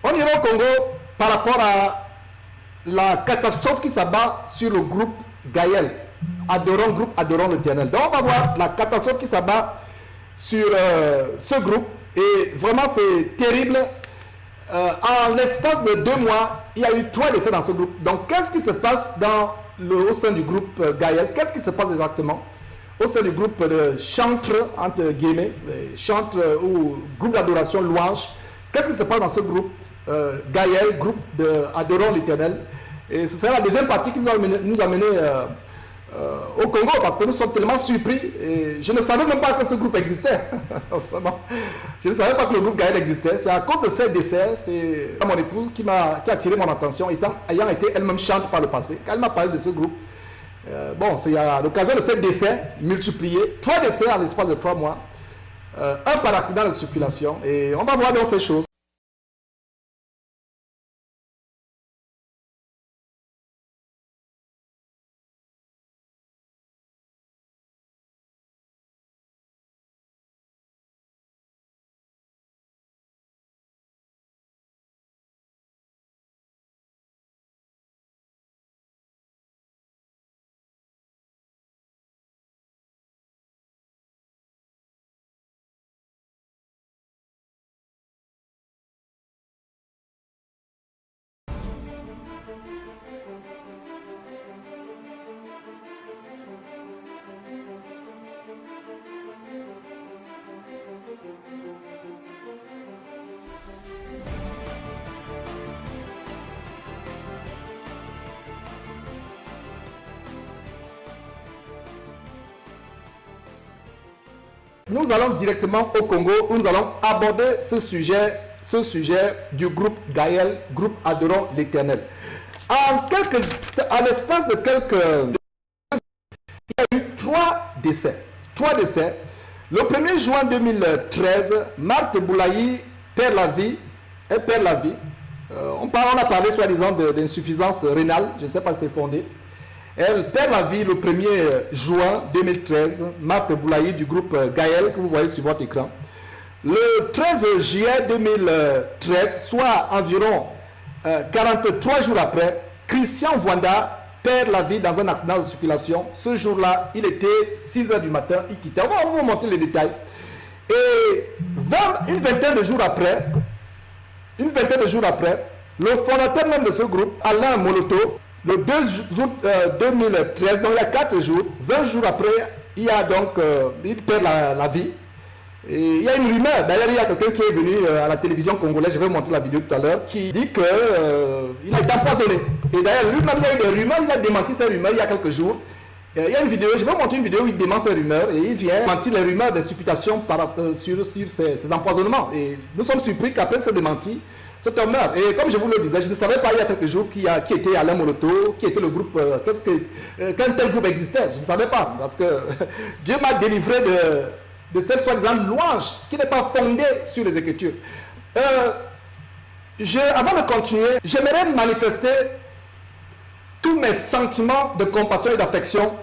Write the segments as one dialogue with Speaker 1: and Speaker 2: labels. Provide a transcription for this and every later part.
Speaker 1: On ira au Congo par rapport à la catastrophe qui s'abat sur le groupe Gaël, groupe Adorons l'Éternel. Donc on va voir la catastrophe qui s'abat sur ce groupe. Et vraiment c'est terrible. En l'espace de 2 mois, il y a eu 3 décès dans ce groupe. Donc qu'est-ce qui se passe au sein du groupe Gaël? Qu'est-ce qui se passe exactement au sein du groupe de chantre, entre guillemets, chantre ou groupe d'adoration louange? Qu'est-ce qui se passe dans ce groupe Gaël, groupe d'Adorons l'Éternel? Et ce sera la deuxième partie qui nous amener au Congo, parce que nous sommes tellement surpris. Et je ne savais même pas que ce groupe existait. Vraiment. Je ne savais pas que le groupe Gaël existait. C'est à cause de ces décès, c'est mon épouse qui a attiré mon attention, ayant été elle-même chante par le passé. Quand elle m'a parlé de ce groupe, bon, c'est à l'occasion de ces décès multipliés, 3 décès en l'espace de 3 mois, un par accident de circulation. Et on va voir dans ces choses. Nous allons directement au Congo où nous allons aborder ce sujet du groupe Gaël, groupe Adorons l'Éternel. En l'espace de quelques... Il y a eu 3 décès. 3 décès. Le 1er juin 2013, Marthe Boulaye perd la vie. Elle perd la vie. On a parlé soi-disant d'insuffisance rénale. Je ne sais pas si c'est fondé. Elle perd la vie le 1er juin 2013, Marthe Boulaye du groupe Gaël, que vous voyez sur votre écran. Le 13 juillet 2013, soit environ 43 jours après, Christian Vwanda perd la vie dans un accident de circulation. Ce jour-là, il était 6 h du matin, il quittait. On va vous montrer les détails. Et une vingtaine de jours après, le fondateur même de ce groupe, Alain Moloto, le 2 août 2013, donc il y a 4 jours, 20 jours après, il perd la vie. Et il y a une rumeur, d'ailleurs il y a quelqu'un qui est venu à la télévision congolaise, je vais vous montrer la vidéo tout à l'heure, qui dit qu'il a été empoisonné. Et d'ailleurs lui-même il y a eu des rumeurs, il a démenti ces rumeurs il y a quelques jours. Il y a une vidéo, je vais vous montrer une vidéo où il dément ces rumeurs et il vient démentir les rumeurs des supputations sur ces empoisonnements. Et nous sommes surpris qu'après ce démenti, cet homme meurt. Et comme je vous le disais, je ne savais pas il y a quelques jours qui était Alain Moloto, qui était le groupe, qu'un tel groupe existait. Je ne savais pas, parce que Dieu m'a délivré de cette soi-disant louange qui n'est pas fondée sur les Écritures. Avant de continuer, j'aimerais manifester tous mes sentiments de compassion et d'affection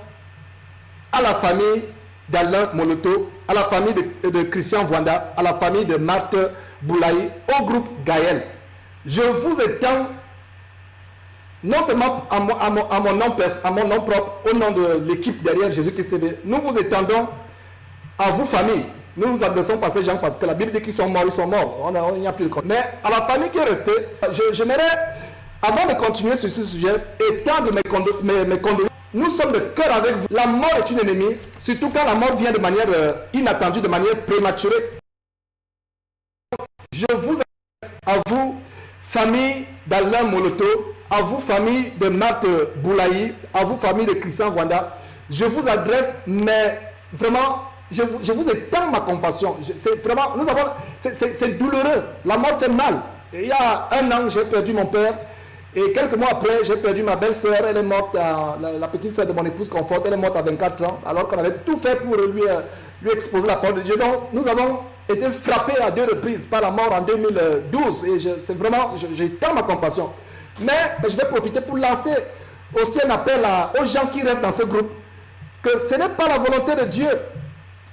Speaker 1: à la famille d'Alain Moloto, à la famille de Christian Vwanda, à la famille de Marthe Boulaye, au groupe Gaël. Je vous étends, non seulement à mon nom propre, au nom de l'équipe derrière Jésus-Christ TV, nous vous étendons à vous famille. Nous nous adressons pas à ces gens parce que la Bible dit qu'ils sont morts, ils sont morts. Il n'y a plus de compte. Mais à la famille qui est restée, j'aimerais, avant de continuer sur ce sujet, étendre mes condoléances. Nous sommes de cœur avec vous. La mort est une ennemie, surtout quand la mort vient de manière inattendue, de manière prématurée. Je vous adresse à vous, famille d'Alain Moloto, à vous, famille de Marthe Boulaye, à vous, famille de Christian Vwanda. Je vous adresse, mais vraiment, je vous étends ma compassion. C'est vraiment, c'est douloureux. La mort fait mal. Et il y a 1 an, j'ai perdu mon père. Et quelques mois après, j'ai perdu ma belle-sœur. Elle est morte, la petite sœur de mon épouse Confort, elle est morte à 24 ans, alors qu'on avait tout fait pour lui exposer la parole de Dieu. Donc, nous avons été frappés à 2 reprises par la mort en 2012. Et c'est vraiment, j'étends ma compassion. Mais je vais profiter pour lancer aussi un appel aux gens qui restent dans ce groupe, que ce n'est pas la volonté de Dieu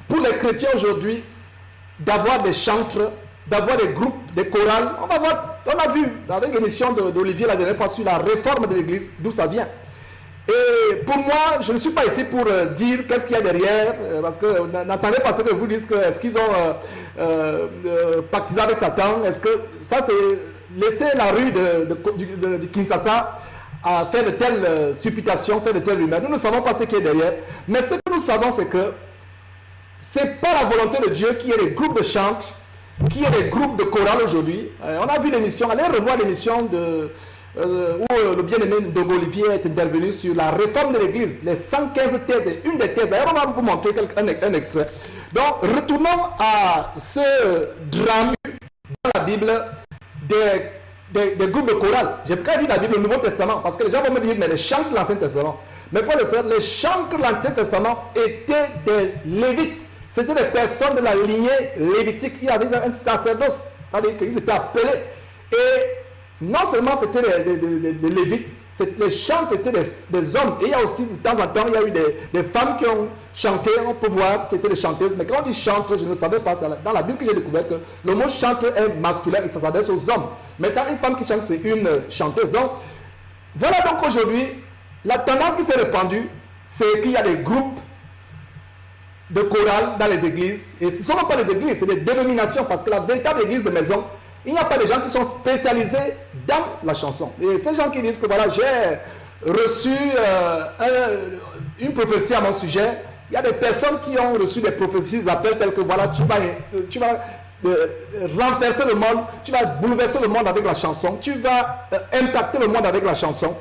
Speaker 1: pour les chrétiens aujourd'hui d'avoir des chantres, d'avoir des groupes, des chorales. On va voir On a vu avec l'émission d'Olivier la dernière fois sur la réforme de l'Église, d'où ça vient. Et pour moi, je ne suis pas ici pour dire qu'est-ce qu'il y a derrière, parce que n'entendez pas ce que vous dites, est-ce qu'ils ont pactisé avec Satan, est-ce que ça c'est laisser la rue de Kinshasa à faire de telles supplications, faire de telles rumeurs. Nous ne savons pas ce qui est derrière, mais ce que nous savons c'est que c'est pas la volonté de Dieu qu'il y ait des groupes de chants, qu'il y ait des groupes de chorales aujourd'hui. On a vu l'émission, allez revoir l'émission où le bien-aimé Ndogo Olivier est intervenu sur la réforme de l'Église, les 115 thèses et une des thèses. D'ailleurs, on va vous montrer un extrait. Donc, retournons à ce drame dans la Bible des groupes de chorales. J'ai pas dit la Bible, le Nouveau Testament, parce que les gens vont me dire, mais les chants de l'Ancien Testament. Mais pour le Seigneur, les chants de l'Ancien Testament étaient des Lévites. C'était des personnes de la lignée lévitique. Il y avait un sacerdoce, c'est-à-dire qu'ils étaient appelés. Et non seulement c'était des Lévites, les chants étaient des hommes. Et il y a aussi, de temps en temps, il y a eu des femmes qui ont chanté, on peut voir, qui étaient des chanteuses. Mais quand on dit chante, je ne savais pas, dans la Bible que j'ai découvert que le mot chante est masculin et ça s'adresse aux hommes. Maintenant, une femme qui chante, c'est une chanteuse. Donc, voilà donc aujourd'hui, la tendance qui s'est répandue, c'est qu'il y a des groupes de chorales dans les églises. Et ce ne sont pas des églises, c'est des dénominations, parce que la véritable église de maison, il n'y a pas de gens qui sont spécialisés dans la chanson. Et ces gens qui disent que voilà, j'ai reçu une prophétie à mon sujet, il y a des personnes qui ont reçu des prophéties, ils appellent telles que voilà, tu vas renverser le monde, tu vas bouleverser le monde avec la chanson, tu vas impacter le monde avec la chanson.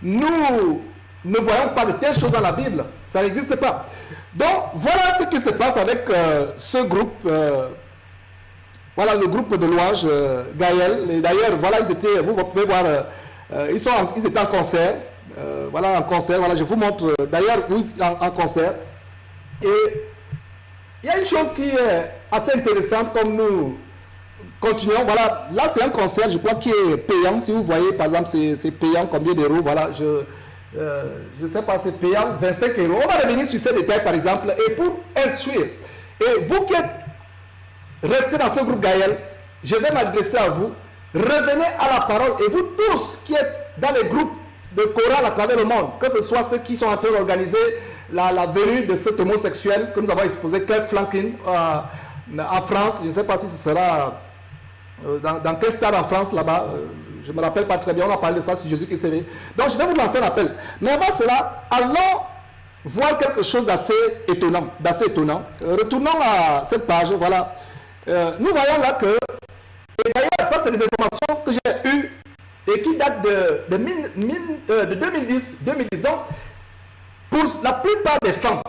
Speaker 1: Nous ne voyons pas de telles choses dans la Bible, ça n'existe pas. Donc voilà ce qui se passe avec ce groupe. Voilà le groupe de louanges Gaël. Et d'ailleurs, voilà, vous pouvez voir, ils étaient en concert. Voilà, en concert. Voilà, je vous montre d'ailleurs où ils sont en concert. Et il y a une chose qui est assez intéressante comme nous continuons. Voilà, là c'est un concert, je crois, qui est payant. Si vous voyez, par exemple, c'est payant combien d'euros. Voilà, je ne sais pas, c'est payant 25 euros. On va revenir sur ces détails, par exemple. Et pour instruire, et vous qui êtes restez dans ce groupe Gaël, je vais m'adresser à vous. Revenez à la parole et vous tous qui êtes dans les groupes de chorales à travers le monde, que ce soit ceux qui sont en train d'organiser la venue de cet homosexuel que nous avons exposé, Kirk Franklin, en France. Je ne sais pas si ce sera dans quel stade en France là-bas. Je ne me rappelle pas très bien, on a parlé de ça sur Jésus-Christ TV. Donc je vais vous lancer l'appel. Mais avant cela, allons voir quelque chose d'assez étonnant. Retournons à cette page, voilà. Nous voyons là que, et d'ailleurs ça c'est des informations que j'ai eues et qui datent de 2010. Donc, pour la plupart des femmes,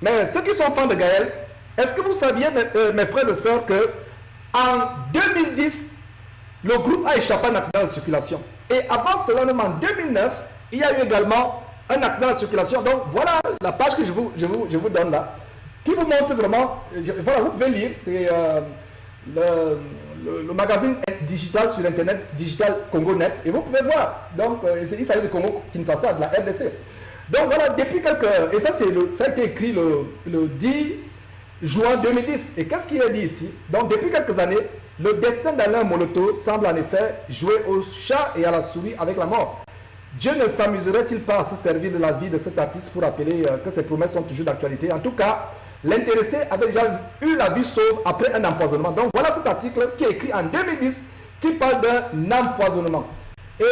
Speaker 1: mais ceux qui sont fans de Gaël, est-ce que vous saviez, mes frères et sœurs, que en 2010, le groupe a échappé à un accident de circulation. Et avant cela, même en 2009, il y a eu également un accident de circulation. Donc voilà la page que je vous donne là, qui vous montre vraiment, voilà, vous pouvez lire, c'est le magazine digital sur Internet, Digital Congo Net, et vous pouvez voir. Donc, il s'agit de Congo Kinshasa, de la RDC. Donc voilà, depuis et ça a été écrit le 10 juin 2010. Et qu'est-ce qui est dit ici? Donc, depuis quelques années, le destin d'Alain Moloto semble en effet jouer au chat et à la souris avec la mort. Dieu ne s'amuserait-il pas à se servir de la vie de cet artiste pour rappeler que ses promesses sont toujours d'actualité? En tout cas, l'intéressé avait déjà eu la vie sauve après un empoisonnement. Donc voilà cet article qui est écrit en 2010 qui parle d'un empoisonnement. Et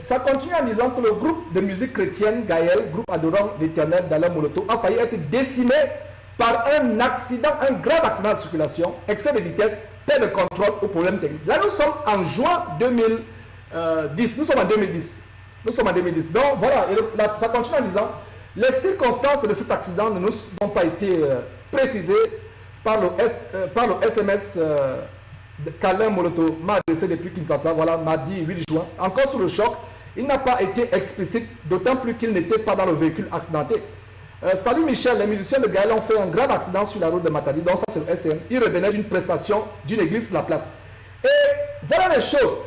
Speaker 1: ça continue en disant que le groupe de musique chrétienne Gaël, groupe adorant l'Éternel d'Alain Moloto, a failli être décimé par un accident, un grave accident de circulation, excès de vitesse, perte de contrôle ou problème technique. Là nous sommes en juin 2010. Nous sommes en 2010. Donc voilà, et ça continue en disant les circonstances de cet accident ne nous ont pas été précisées par le SMS qu'Alain Moloto m'a adressé depuis Kinshasa, voilà, mardi 8 juin. Encore sous le choc, il n'a pas été explicite, d'autant plus qu'il n'était pas dans le véhicule accidenté. Salut Michel, les musiciens de Gaël ont fait un grave accident sur la route de Matadi, donc ça c'est le SM. Ils revenaient d'une prestation d'une église sur la place. Et voilà les choses.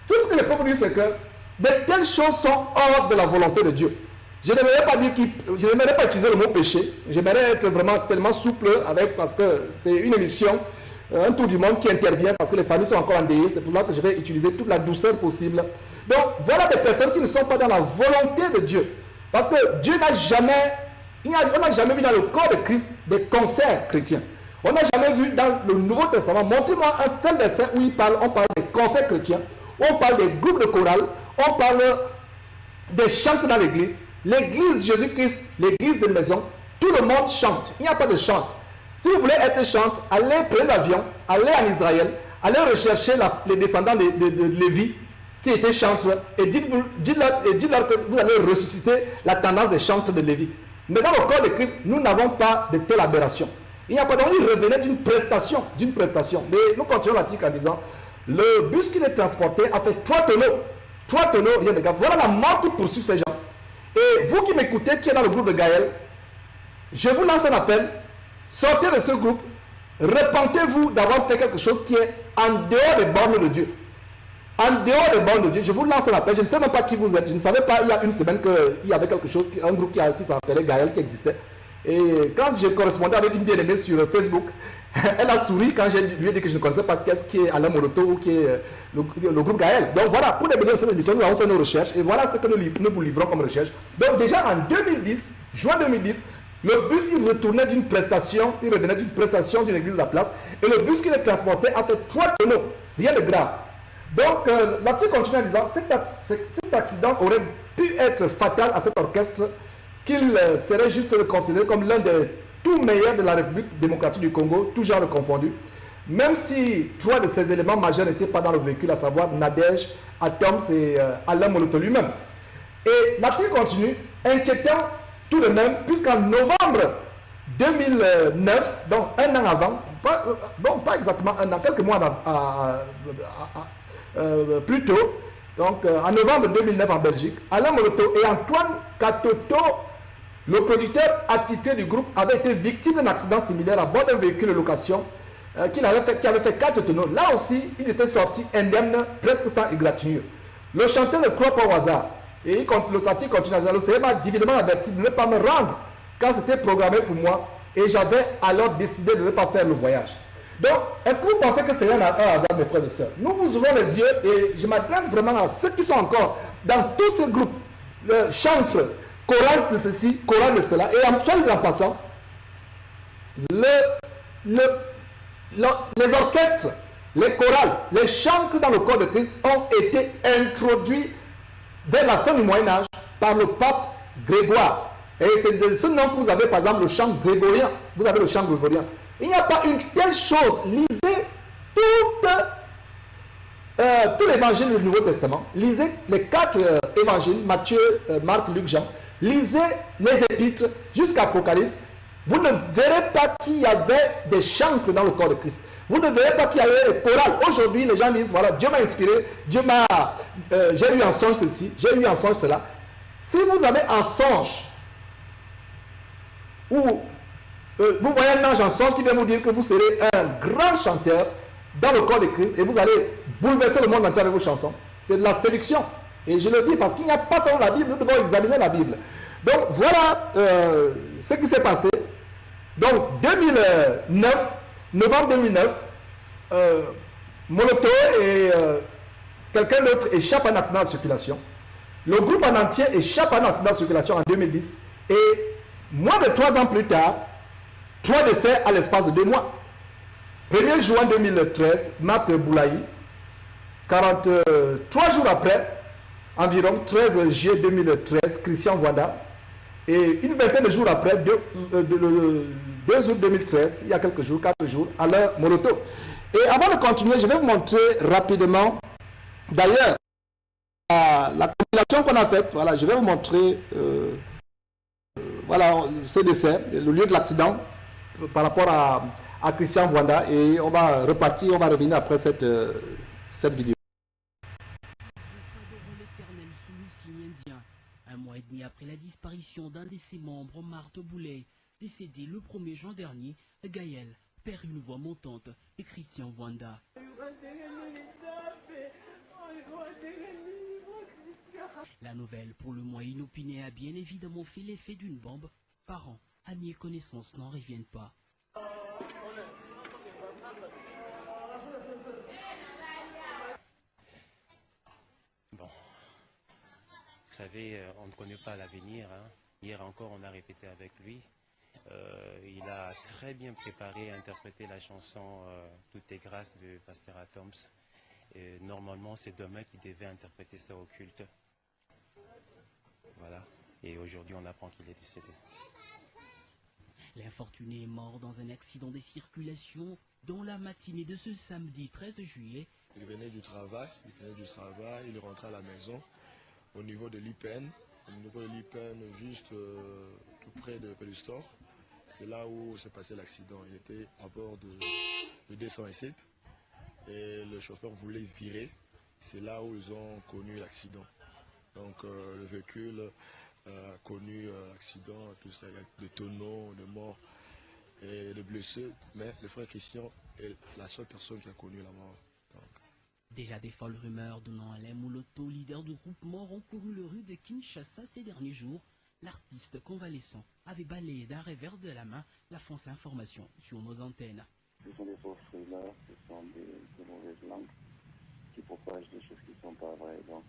Speaker 1: Tout ce que les peuples disent, c'est que de telles choses sont hors de la volonté de Dieu. Je n'aimerais pas utiliser le mot péché. J'aimerais être vraiment tellement souple avec, parce que c'est une émission un tour du monde qui intervient parce que les familles sont encore endeuillées. C'est pour ça que je vais utiliser toute la douceur possible. Donc, voilà des personnes qui ne sont pas dans la volonté de Dieu. Parce que Dieu n'a jamais, on n'a jamais vu dans le corps de Christ des concerts chrétiens. On n'a jamais vu dans le Nouveau Testament, montrez-moi un seul verset où on parle des concerts chrétiens, où on parle des groupes de chorale, on parle des chants dans l'église. L'église Jésus-Christ, l'église de maison, tout le monde chante. Il n'y a pas de chante. Si vous voulez être chante, allez prendre l'avion, allez en Israël, allez rechercher les descendants de Lévi qui étaient chantres et dites-leur que vous allez ressusciter la tendance des chantres de Lévi. Mais dans le corps de Christ, nous n'avons pas de telle aberration. Il n'y a pas donc, il revenait d'une prestation. Mais nous continuons l'article en disant, le bus qui les transportait a fait 3 tonneaux. 3 tonneaux, rien de grave. Voilà la mort qui poursuit ces gens. Et vous qui m'écoutez, qui êtes dans le groupe de Gaël, je vous lance un appel. Sortez de ce groupe. Repentez-vous d'avoir fait quelque chose qui est en dehors des bornes de Dieu. En dehors des bornes de Dieu, je vous lance un appel. Je ne sais même pas qui vous êtes. Je ne savais pas il y a une semaine qu'il y avait quelque chose, un groupe qui s'appelait Gaël qui existait. Et quand je correspondais avec une bien-aimée sur Facebook, elle a souri quand je lui ai dit que je ne connaissais pas qu'est-ce qui est Alain Moloto ou qui est le groupe Gaël. Donc voilà, pour les besoins de cette émission, nous avons fait nos recherches et voilà ce que nous vous livrons comme recherche. Donc déjà en 2010, juin 2010, le bus il revenait d'une prestation d'une église de la place et le bus qui les transportait a fait 3 tonneaux, rien de grave. Donc l'article continue en disant cet accident aurait pu être fatal à cet orchestre qu'il serait juste considéré comme l'un des tout meilleurs de la République démocratique du Congo, tout genre confondu, même si 3 de ces éléments majeurs n'étaient pas dans le véhicule, à savoir Nadège, Atoms et Alain Moloto lui-même. Et l'article continue, inquiétant tout de même, puisqu'en novembre 2009, donc un an avant, pas exactement un an, quelques mois plus tôt, donc en novembre 2009 en Belgique, Alain Moloto et Antoine Katoto, le producteur attitré du groupe, avait été victime d'un accident similaire à bord d'un véhicule de location qui avait fait 4 tonneaux. Là aussi, il était sorti indemne, presque sans égratignure. Le chanteur ne croit pas au hasard. Et le pratique continue à dire, le Seigneur m'a divinement averti de ne pas me rendre quand c'était programmé pour moi. Et j'avais alors décidé de ne pas faire le voyage. Donc, est-ce que vous pensez que c'est un hasard, mes frères et sœurs? Nous vous ouvrons les yeux et je m'adresse vraiment à ceux qui sont encore dans tous ces groupes, le chantre, chorale de ceci, chorale de cela. Et en passant, les orchestres, les chorales, les chants dans le corps de Christ ont été introduits dès la fin du Moyen-Âge par le pape Grégoire. Et c'est de ce nom que vous avez par exemple le chant grégorien. Vous avez le chant grégorien. Il n'y a pas une telle chose. Lisez tout l'évangile du Nouveau Testament. Lisez les 4 évangiles, Matthieu, Marc, Luc, Jean. Lisez les épîtres jusqu'à Apocalypse. Vous ne verrez pas qu'il y avait des chants dans le corps de Christ. Vous ne verrez pas qu'il y avait des chorales. Aujourd'hui, les gens disent, voilà, Dieu m'a inspiré, j'ai eu un songe ceci, j'ai eu un songe cela. Si vous avez un songe, ou vous voyez un ange en songe qui vient vous dire que vous serez un grand chanteur dans le corps de Christ et vous allez bouleverser le monde entier avec vos chansons, c'est de la séduction. Et je le dis parce qu'il n'y a pas ça dans la Bible, nous devons examiner la Bible. Donc voilà ce qui s'est passé. Donc 2009, novembre 2009, Moloto et quelqu'un d'autre échappe à un accident de circulation. Le groupe en entier échappe à un accident de circulation en 2010. Et moins de 3 ans plus tard, 3 décès à l'espace de 2 mois. 1er juin 2013, Marc Boulaï. 43 jours après, environ 13 juillet 2013, Christian Wanda. Et une vingtaine de jours après, 2 août 2013, il y a quelques jours, 4 jours, Alain Moloto. Et avant de continuer, je vais vous montrer rapidement, d'ailleurs, la compilation qu'on a faite. Voilà, je vais vous montrer voilà, ce décès, le lieu de l'accident par rapport à Christian Wanda. Et on va repartir, on va revenir après cette vidéo.
Speaker 2: Un mois et demi après la disparition d'un de ses membres, Marthe Boulet, décédé le 1er juin dernier, Gaël perd une voix montante et Christian Wanda. La nouvelle, pour le moins inopinée, a bien évidemment fait l'effet d'une bombe. Parents, amis et connaissances n'en reviennent pas.
Speaker 3: Vous savez, on ne connaît pas l'avenir. Hein. Hier encore, on a répété avec lui. Il a très bien préparé et interprété la chanson Toutes tes grâces de Pasteur Atoms. Et normalement, c'est demain qu'il devait interpréter ça au culte. Voilà. Et aujourd'hui, on apprend qu'il est décédé.
Speaker 2: L'infortuné est mort dans un accident de circulation dans la matinée de ce samedi 13 juillet.
Speaker 4: Il venait du travail, il rentrait à la maison au niveau de l'IPN. Juste tout près de Pellustor. C'est là où s'est passé l'accident. Il était à bord de 207 et le chauffeur voulait virer. C'est là où ils ont connu l'accident. Donc le véhicule a connu l'accident, tout ça, il y a des tonneaux, des morts et des blessés. Mais le frère Christian est la seule personne qui a connu la mort. Donc.
Speaker 2: Déjà des folles rumeurs donnant Alain Moloto, leader du groupe mort, ont couru le rue de Kinshasa ces derniers jours. L'artiste convalescent avait balayé d'un revers de la main la fausse information sur nos antennes.
Speaker 5: Ce sont des fausses rumeurs, ce sont des mauvaises langues qui propagent des choses qui ne sont pas vraies. Donc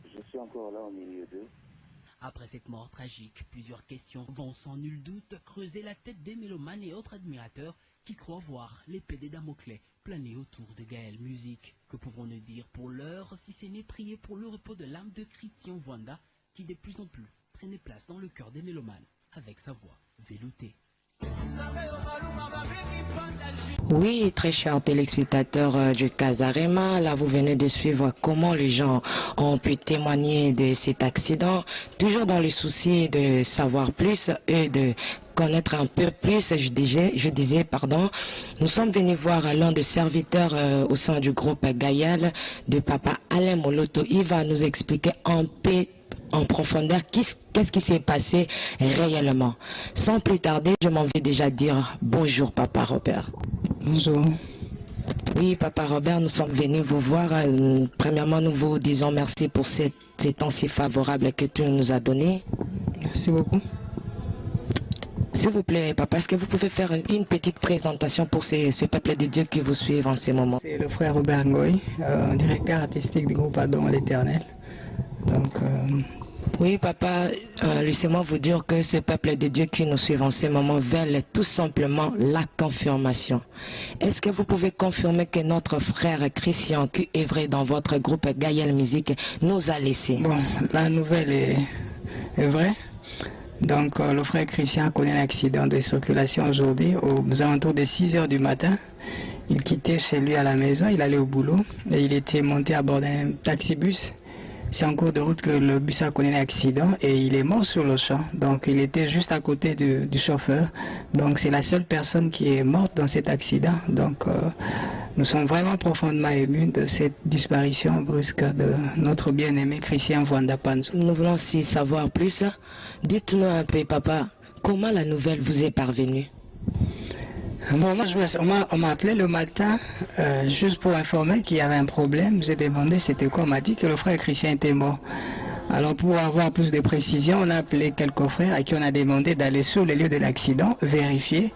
Speaker 5: je suis encore là au milieu d'eux.
Speaker 2: Après cette mort tragique, plusieurs questions vont sans nul doute creuser la tête des mélomanes et autres admirateurs qui croient voir l'épée des Damoclès planer autour de Gaël Musique. Que pouvons-nous dire pour l'heure si ce n'est prier pour le repos de l'âme de Christian Vwanda qui de plus en plus prenait place dans le cœur des mélomanes avec sa voix veloutée.
Speaker 6: Oui, très chers téléspectateurs du Casarema, là vous venez de suivre comment les gens ont pu témoigner de cet accident, toujours dans le souci de savoir plus et de connaître un peu plus, je disais, nous sommes venus voir l'un des serviteurs au sein du groupe Gaël, de papa Alain Moloto. Il va nous expliquer en profondeur qu'est-ce qui s'est passé réellement. Sans plus tarder, je m'en vais déjà dire bonjour papa Robert.
Speaker 7: Bonjour.
Speaker 6: Oui papa Robert, nous sommes venus vous voir. Premièrement, nous vous disons merci pour ces temps si favorables que tu nous as donné.
Speaker 7: Merci beaucoup.
Speaker 6: S'il vous plaît papa, est-ce que vous pouvez faire une petite présentation pour ce peuple de Dieu qui vous suivent en ce moment?
Speaker 7: C'est le frère Robert Ngoy, directeur artistique du groupe Adon l'Éternel. Donc,
Speaker 6: oui, papa, laissez-moi vous dire que ce peuple de Dieu qui nous suit en ce moment veulent tout simplement la confirmation. Est-ce que vous pouvez confirmer que notre frère Christian, qui est vrai dans votre groupe Gaël Musique, nous a laissé?
Speaker 7: Bon, la nouvelle est vraie. Donc, le frère Christian a connu un accident de circulation aujourd'hui aux alentours de 6 h du matin. Il quittait chez lui à la maison, il allait au boulot et il était monté à bord d'un taxi-bus. C'est en cours de route que le bus a connu un accident et il est mort sur le champ. Donc il était juste à côté du chauffeur. Donc c'est la seule personne qui est morte dans cet accident. Donc nous sommes vraiment profondément émus de cette disparition brusque de notre bien-aimé Christian Vwanda Panzo.
Speaker 6: Nous voulons aussi savoir plus. Dites-nous un peu papa, comment la nouvelle vous est parvenue?
Speaker 7: Bon, moi, on m'a appelé le matin juste pour informer qu'il y avait un problème. J'ai demandé c'était quoi. On m'a dit que le frère Christian était mort. Alors pour avoir plus de précisions, on a appelé quelques frères à qui on a demandé d'aller sur le lieu de l'accident, vérifier.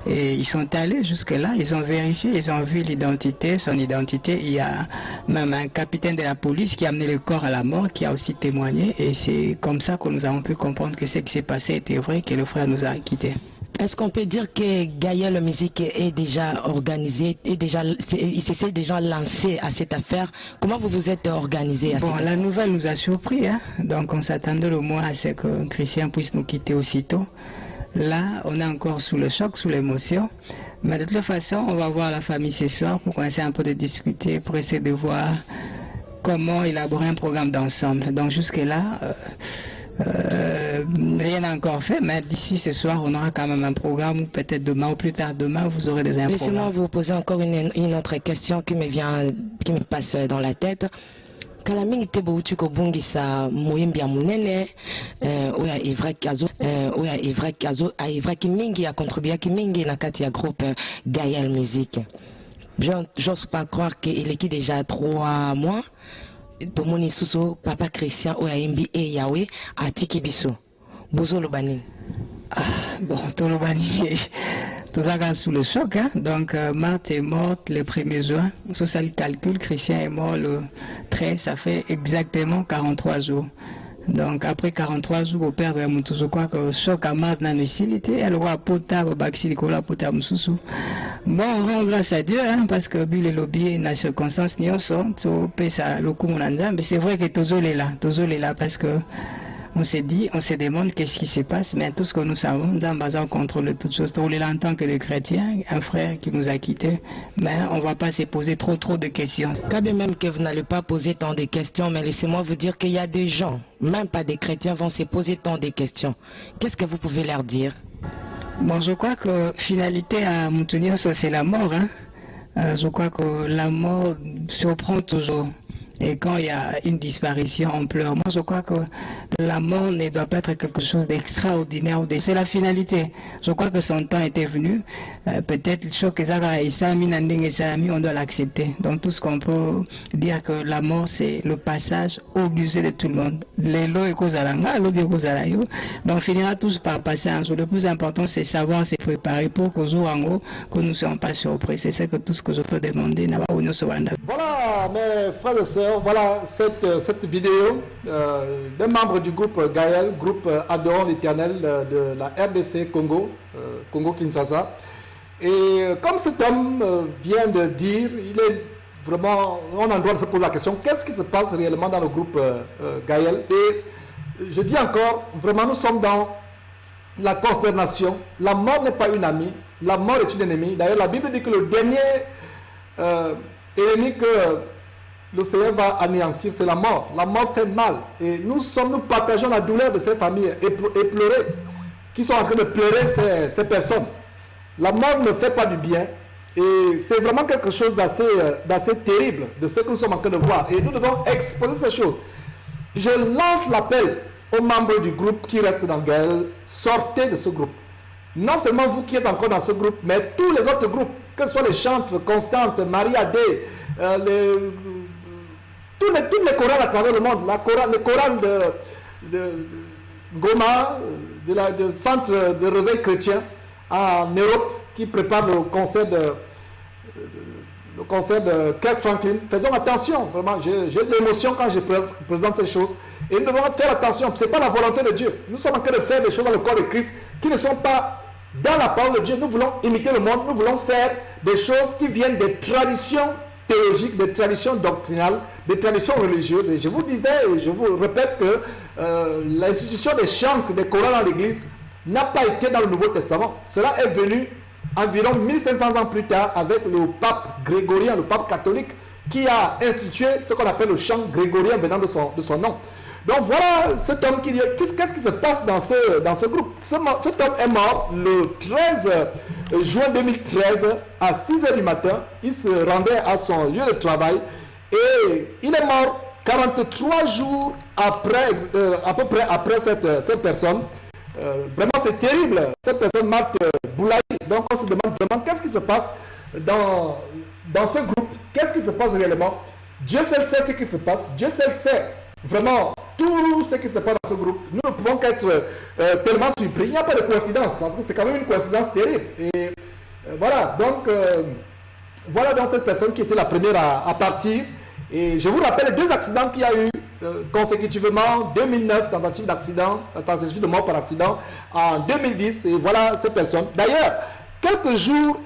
Speaker 7: Et ils sont allés jusque-là, ils ont vérifié, ils ont vu l'identité, son identité. Il y a même un capitaine de la police qui a amené le corps à la mort, qui a aussi témoigné. Et c'est comme ça que nous avons pu comprendre que ce qui s'est passé était vrai, que le frère nous a quittés.
Speaker 6: Est-ce qu'on peut dire que Gaël Musique est déjà organisé, il s'est déjà lancé à cette affaire? Comment vous vous êtes organisé à
Speaker 7: Bon, la nouvelle nous a surpris, hein? Donc on s'attendait au moins à ce que Christian puisse nous quitter aussitôt. Là, on est encore sous le choc, sous l'émotion. Mais de toute façon, on va voir la famille ce soir pour qu'on essaie un peu de discuter, pour essayer de voir comment élaborer un programme d'ensemble. Donc jusque-là, rien n'a encore fait, mais d'ici ce soir, on aura quand même un programme, ou peut-être demain, ou plus tard demain, vous aurez des infos.
Speaker 6: Laissez-moi vous poser encore une autre question qui me passe dans la tête. Kala mingi te bouti ko bungisa moyembi ya munene oya Evra Kazo mingi a contribué ki mingi na kati ya groupe Gaël Musique. J'ose pas croire qu'il est déjà 3 mois. Tomoni susu papa Christian oya imbi e yawe atiki biso. Bozo lobani.
Speaker 7: Bon, Tolobani, tout ça sous le choc, hein? Donc Marthe est morte le 1er juin, sous ça le calcul, Christian est mort le 13, ça fait exactement 43 jours. Donc après 43 jours, au père de Moutou, je crois que choc à marre dans les silité, elle voit pota, baxi, la pota, moussou. Bon, on rend grâce à Dieu, hein, parce que bu le lobby, dans les circonstances, n'y en sont, tout pesa le coup, mais c'est vrai que Tozo est là, parce que on s'est dit, on se demande qu'est-ce qui se passe, mais tout ce que nous savons, nous avons contrôle toutes choses. On est là en tant que des chrétiens, un frère qui nous a quittés, mais on ne va pas se poser trop de questions.
Speaker 6: Quand bien même que vous n'allez pas poser tant de questions, mais laissez-moi vous dire qu'il y a des gens, même pas des chrétiens, vont se poser tant de questions. Qu'est-ce que vous pouvez leur dire?
Speaker 7: Bon, je crois que finalité à Moutounio, c'est la mort. Hein. Je crois que la mort surprend toujours. Et quand il y a une disparition, on pleure. Moi, je crois que la mort ne doit pas être quelque chose d'extraordinaire. C'est la finalité. Je crois que son temps était venu. Peut-être on doit l'accepter. Donc tout ce qu'on peut dire que la mort, c'est le passage obligé de tout le monde. Donc on finira tous par passer un jour. Le plus important, c'est savoir se préparer pour qu'au jour en haut, que nous ne soyons pas surpris. C'est ça que tout ce que je peux demander.
Speaker 1: Voilà, mes frères et sœurs, voilà cette vidéo d'un membre du groupe Gaël, groupe Adorant l'Éternel de la RDC Congo, Congo-Kinshasa. Et comme cet homme vient de dire, il est vraiment, on a le droit de se poser la question, qu'est-ce qui se passe réellement dans le groupe Gaël? Et je dis encore, vraiment nous sommes dans la consternation. La mort n'est pas une amie, la mort est une ennemie. D'ailleurs la Bible dit que le dernier ennemi que le Seigneur va anéantir, c'est la mort. La mort fait mal. Et nous partageons la douleur de ces familles éplorées, qui sont en train de pleurer ces personnes. La mort ne fait pas du bien. Et c'est vraiment quelque chose d'assez terrible, de ce que nous sommes en train de voir. Et nous devons exposer ces choses. Je lance l'appel aux membres du groupe qui restent dans Gaël, sortez de ce groupe. Non seulement vous qui êtes encore dans ce groupe, mais tous les autres groupes, que ce soit les chantres, Constante, Marie Adé, tous les chorales à travers le monde, le choral de Goma, de centre de réveil chrétien en Europe, qui prépare le concert de Kirk Franklin. Faisons attention, vraiment, j'ai de l'émotion quand je présente ces choses. Et nous devons faire attention, ce n'est pas la volonté de Dieu. Nous sommes en train de faire des choses dans le corps de Christ qui ne sont pas dans la parole de Dieu. Nous voulons imiter le monde, nous voulons faire des choses qui viennent des traditions théologiques, des traditions doctrinales, des traditions religieuses. Et je vous disais, et je vous répète que l'institution des chants, des chorales dans l'église n'a pas été dans le Nouveau Testament. Cela est venu environ 1500 ans plus tard avec le pape grégorien, le pape catholique, qui a institué ce qu'on appelle le chant grégorien venant de son nom. Donc voilà cet homme qui dit, qu'est-ce qui se passe dans ce groupe? Cet homme est mort le 13 juin 2013 à 6h du matin. Il se rendait à son lieu de travail et il est mort 43 jours après, à peu près après cette personne. Vraiment c'est terrible, cette personne Marthe Boulaye. Donc on se demande vraiment qu'est-ce qui se passe dans ce groupe, qu'est-ce qui se passe réellement. Dieu seul sait ce qui se passe, Dieu seul sait vraiment tout ce qui se passe dans ce groupe. Nous ne pouvons qu'être tellement surpris. Il n'y a pas de coïncidence, parce que c'est quand même une coïncidence terrible. Et voilà, donc voilà dans cette personne qui était la première à partir. Et je vous rappelle les deux accidents qu'il y a eu consécutivement. 2009, tentative d'accident, tentative de mort par accident. En 2010, et voilà cette personne. D'ailleurs, quelques jours,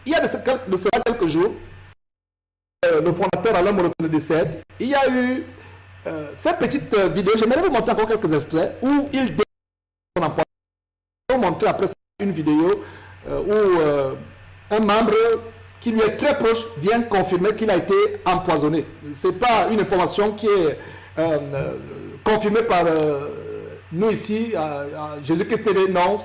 Speaker 1: il y a de cela quelques jours, le fondateur Alain Moroto décède. Il y a eu cette petite vidéo, j'aimerais vous montrer encore quelques extraits où il décide son emploi. Je vais vous montrer après une vidéo où un membre qui lui est très proche vient confirmer qu'il a été empoisonné. Ce n'est pas une information qui est confirmée par nous ici, à Jésus-Christ TV, non.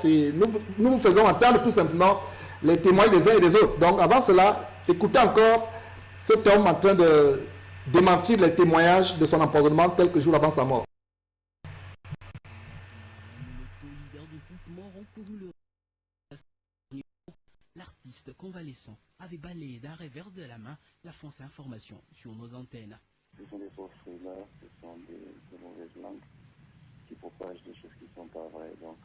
Speaker 1: Nous vous faisons entendre tout simplement les témoins des uns et des autres. Donc avant cela, écoutez encore cet homme en train de démentir les témoignages de son empoisonnement quelques jours avant sa mort.
Speaker 2: Le leader du groupe mort encouru l'artiste convalescent avait balayé d'un revers de la main la fausse information sur nos antennes.
Speaker 5: Ce sont des fausses rumeurs, ce sont des mauvaises langues qui propagent des choses qui ne sont pas vraies. Donc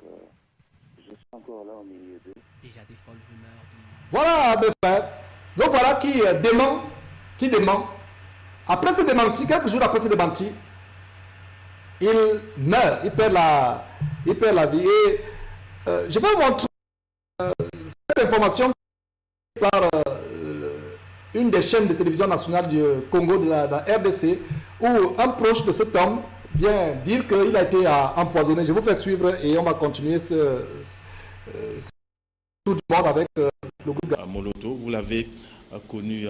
Speaker 5: je suis encore là au milieu d'eux.
Speaker 2: Déjà des folles rumeurs.
Speaker 1: Voilà mes frères. Donc voilà qui dément. Après ce démenti, quelques jours après ce démenti, il meurt, il perd la vie. Et je vais vous montrer cette information par une des chaînes de télévision nationale du Congo, de la RDC, où un proche de cet homme vient dire qu'il a été empoisonné. Je vous fais suivre et on va continuer ce tour du monde avec le groupe.
Speaker 8: Moloto, vous l'avez connu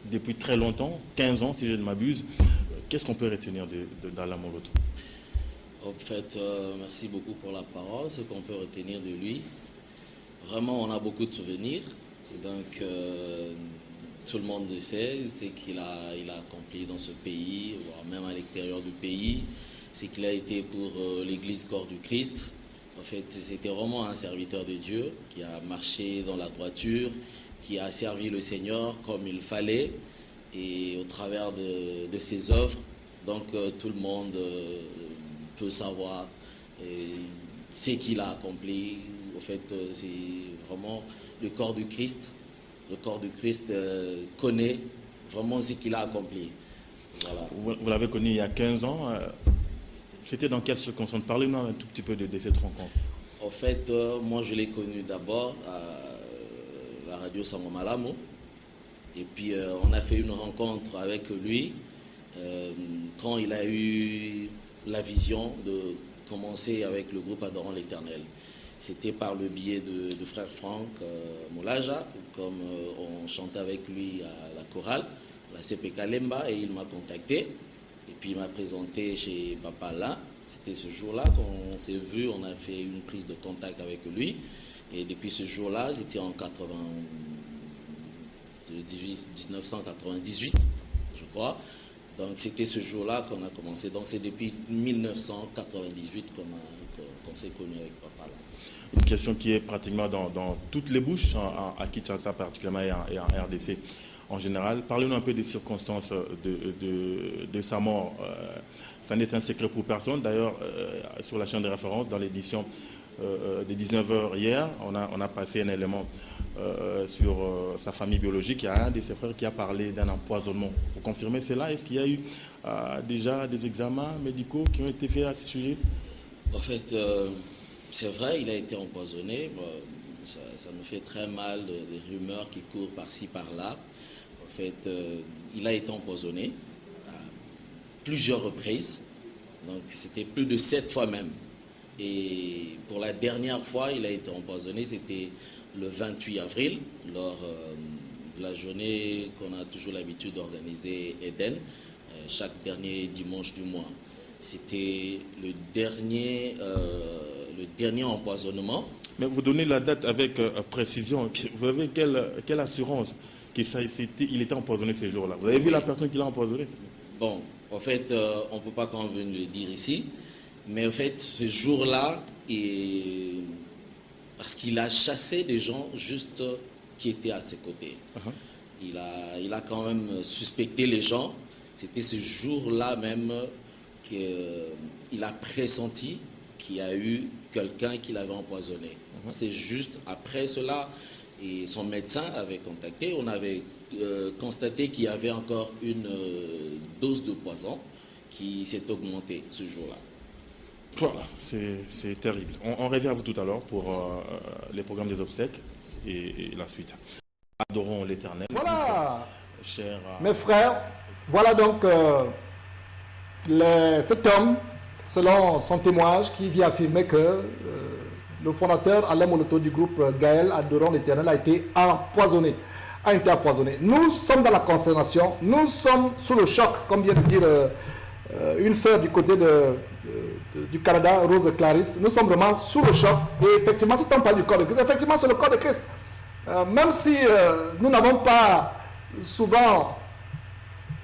Speaker 8: depuis très longtemps, 15 ans si je ne m'abuse. Qu'est-ce qu'on peut retenir d'Alain Moloto?
Speaker 9: En fait, merci beaucoup pour la parole. Ce qu'on peut retenir de lui, vraiment, on a beaucoup de souvenirs. Donc, tout le monde le sait, c'est qu'il a accompli dans ce pays, voire même à l'extérieur du pays. C'est qu'il a été pour l'Église Corps du Christ. En fait, c'était vraiment un serviteur de Dieu qui a marché dans la droiture, qui a servi le Seigneur comme il fallait et au travers de ses œuvres. Donc, tout le monde peut savoir ce qu'il a accompli. En fait, c'est vraiment le corps du Christ. Le corps du Christ connaît vraiment ce qu'il a accompli. Voilà.
Speaker 8: Vous l'avez connu il y a 15 ans. C'était dans quelles circonstances? Parlez-nous un tout petit peu de cette rencontre.
Speaker 9: En fait, moi je l'ai connu d'abord à la radio Sangomalamu. Et puis on a fait une rencontre avec lui quand il a eu la vision de commencer avec le groupe Adorant l'Éternel. C'était par le biais de frère Franck Moulaja, comme on chantait avec lui à la chorale, la CPK Lemba, et il m'a contacté. Et puis il m'a présenté chez Papa là. C'était ce jour-là qu'on s'est vu, on a fait une prise de contact avec lui. Et depuis ce jour-là, c'était en 1998, je crois. Donc c'était ce jour-là qu'on a commencé. Donc c'est depuis 1998 qu'on s'est connu avec Papa là.
Speaker 8: Une question qui est pratiquement dans toutes les bouches, à Kinshasa particulièrement et en RDC en général. Parlez-nous un peu des circonstances de sa mort. Ça n'est un secret pour personne. D'ailleurs, sur la chaîne de référence, dans l'édition de 19h hier, on a passé un élément sur sa famille biologique. Il y a un de ses frères qui a parlé d'un empoisonnement. Vous confirmez cela? Est-ce qu'il y a eu déjà des examens médicaux qui ont été faits à ce sujet?
Speaker 9: En fait, c'est vrai, il a été empoisonné. Ça nous fait très mal, des rumeurs qui courent par-ci, par-là. En fait, il a été empoisonné à plusieurs reprises. Donc, c'était plus de 7 fois même. Et pour la dernière fois, il a été empoisonné, c'était le 28 avril, lors de la journée qu'on a toujours l'habitude d'organiser Eden, chaque dernier dimanche du mois. C'était le dernier empoisonnement.
Speaker 8: Mais vous donnez la date avec précision. Vous avez quelle assurance qu'il était empoisonné ces jours-là? Vous avez vu la personne qui l'a empoisonné?
Speaker 9: Bon, en fait, on ne peut pas quand même le dire ici. Mais en fait, ce jour-là, parce qu'il a chassé des gens juste qui étaient à ses côtés. Il a quand même suspecté les gens. C'était ce jour-là même qu'il a pressenti qu'il y a eu quelqu'un qui l'avait empoisonné. C'est juste après cela, et son médecin avait contacté, on avait constaté qu'il y avait encore une dose de poison qui s'est augmentée ce jour-là.
Speaker 8: Voilà. C'est terrible. On revient à vous tout à l'heure pour les programmes des obsèques et la suite. Adorons l'Éternel.
Speaker 1: Voilà,
Speaker 8: cher,
Speaker 1: mes frères, voilà donc cet homme, selon son témoignage, qui vient affirmer que le fondateur Alain Moloto du groupe Gaël Adorons l'Éternel a été empoisonné. Nous sommes dans la consternation, nous sommes sous le choc, comme vient de dire une sœur du côté du Canada, Rose Clarisse. Nous sommes vraiment sous le choc. Et effectivement, si on parle du corps de Christ, effectivement, c'est le corps de Christ. Même si nous n'avons pas souvent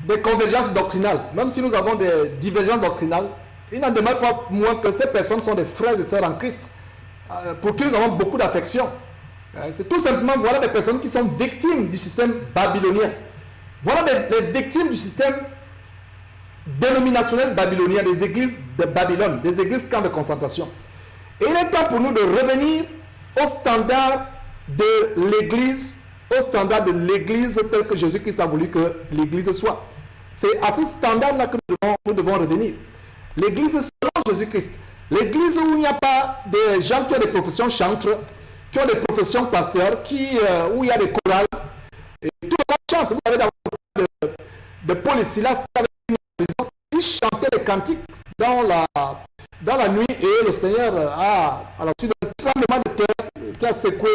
Speaker 1: des convergences doctrinales, même si nous avons des divergences doctrinales, il n'en demeure pas moins que ces personnes sont des frères et sœurs en Christ, pour qui nous avons beaucoup d'affection. C'est tout simplement, voilà des personnes qui sont victimes du système babylonien. Voilà des victimes du système dénominationnel babylonien, des églises de Babylone, des églises camps de concentration. Et il est temps pour nous de revenir au standard de l'église, tel que Jésus-Christ a voulu que l'église soit. C'est à ce standard-là que nous devons revenir. L'église selon Jésus-Christ. L'église où il n'y a pas de gens qui ont des professions chantres, qui ont des professions pasteurs, où il y a des chorales. Et tout le monde chante. Vous avez d'abord de Paul et Silas avec une prison. Ils chantaient les cantiques dans la nuit et le Seigneur à la suite d'un tremblement de terre qui a secoué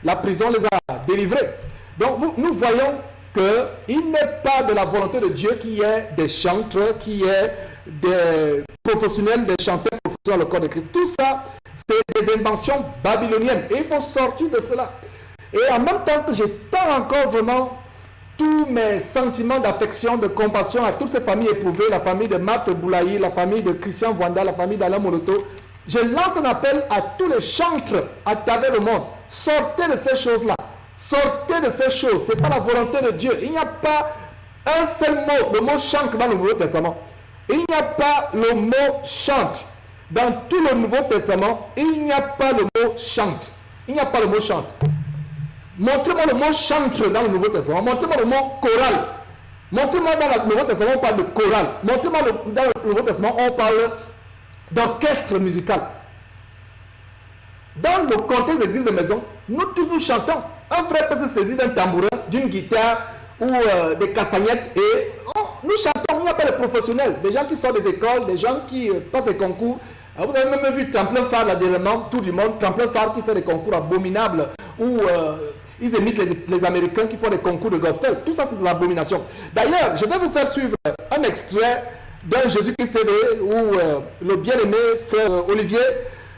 Speaker 1: la prison, les a délivrés. Donc nous voyons qu'il n'est pas de la volonté de Dieu qu'il y ait des chantres, qu'il y ait des professionnels, des chanteurs professionnels dans le corps de Christ. Tout ça, c'est des inventions babyloniennes. Et il faut sortir de cela. Et en même temps que j'étends encore vraiment tous mes sentiments d'affection, de compassion à toutes ces familles éprouvées, la famille de Marthe Boulaye, la famille de Christian Wanda, la famille d'Alain Moloto, je lance un appel à tous les chantres à travers le monde. Sortez de ces choses-là. Sortez de ces choses. Ce n'est pas la volonté de Dieu. Il n'y a pas un seul mot, le mot chante dans le Nouveau Testament. Il n'y a pas le mot chante. Dans tout le Nouveau Testament, il n'y a pas le mot chante. Il n'y a pas le mot chante. Montrez-moi le mot chante dans le Nouveau Testament. Montrez-moi le mot chorale. Montrez-moi dans le Nouveau Testament, on parle de chorale. Montrez-moi dans le Nouveau Testament, on parle d'orchestre musical. Dans le contexte d'église de maison, nous tous nous chantons. Un frère peut se saisir d'un tambourin, d'une guitare ou des castagnettes et nous chantons. Il n'y a pas de professionnels, des gens qui sortent des écoles, des gens qui passent des concours. Vous avez même vu Tremplin Phare, là, dernièrement, tout du monde, Tremplin Phare qui fait des concours abominables où ils imitent les Américains qui font des concours de gospel. Tout ça, c'est de l'abomination. D'ailleurs, je vais vous faire suivre un extrait d'un Jésus-Christ TV où le bien-aimé frère Olivier,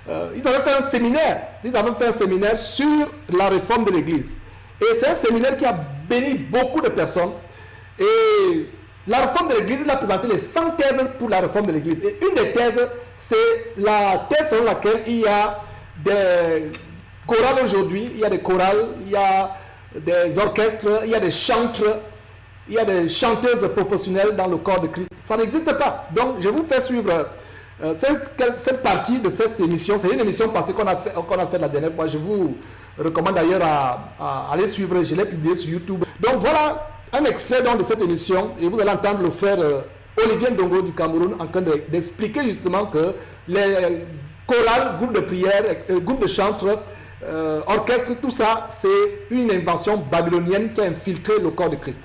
Speaker 1: ils avaient fait un séminaire. Ils avaient fait un séminaire sur la réforme de l'Église. Et c'est un séminaire qui a béni beaucoup de personnes. Et la réforme de l'Église, il a présenté les 100 thèses pour la réforme de l'Église. Et une des thèses, c'est la thèse selon laquelle il y a des chorales aujourd'hui, il y a des chorales, il y a des orchestres, il y a des chantres, il y a des chanteuses professionnelles dans le corps de Christ. Ça n'existe pas. Donc, je vous fais suivre cette partie de cette émission. C'est une émission passée qu'on a fait la dernière fois. Je vous recommande d'ailleurs à aller suivre. Je l'ai publié sur YouTube. Donc, voilà un extrait de cette émission. Et vous allez entendre le frère Olivier Ndongo du Cameroun en train d'expliquer justement que les chorales, groupes de prière, groupes de chantres, orchestres, tout ça, c'est une invention babylonienne qui a infiltré le corps de Christ.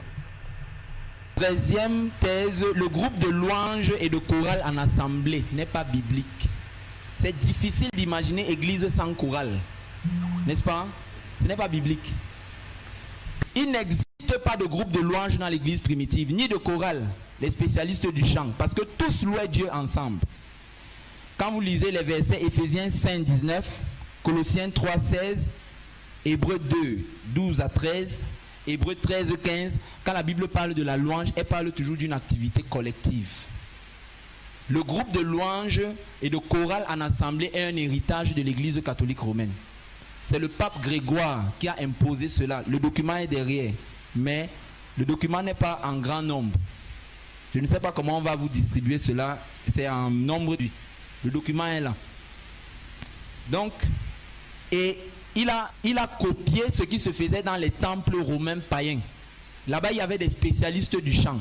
Speaker 10: Deuxième thèse, le groupe de louanges et de chorale en assemblée n'est pas biblique. C'est difficile d'imaginer église sans chorale, n'est-ce pas? Ce n'est pas biblique. Il n'existe pas de groupe de louanges dans l'église primitive, ni de chorale, les spécialistes du chant, parce que tous louaient Dieu ensemble. Quand vous lisez les versets Éphésiens 5, 19, Colossiens 3, 16, Hébreux 2, 12 à 13, Hébreux 13, 15, quand la Bible parle de la louange, elle parle toujours d'une activité collective. Le groupe de louanges et de chorale en assemblée est un héritage de l'Église catholique romaine. C'est le pape Grégoire qui a imposé cela. Le document est derrière, mais le document n'est pas en grand nombre. Je ne sais pas comment on va vous distribuer cela. C'est en nombre. Le document est là. Donc, et il a copié ce qui se faisait dans les temples romains païens. Là-bas, il y avait des spécialistes du chant.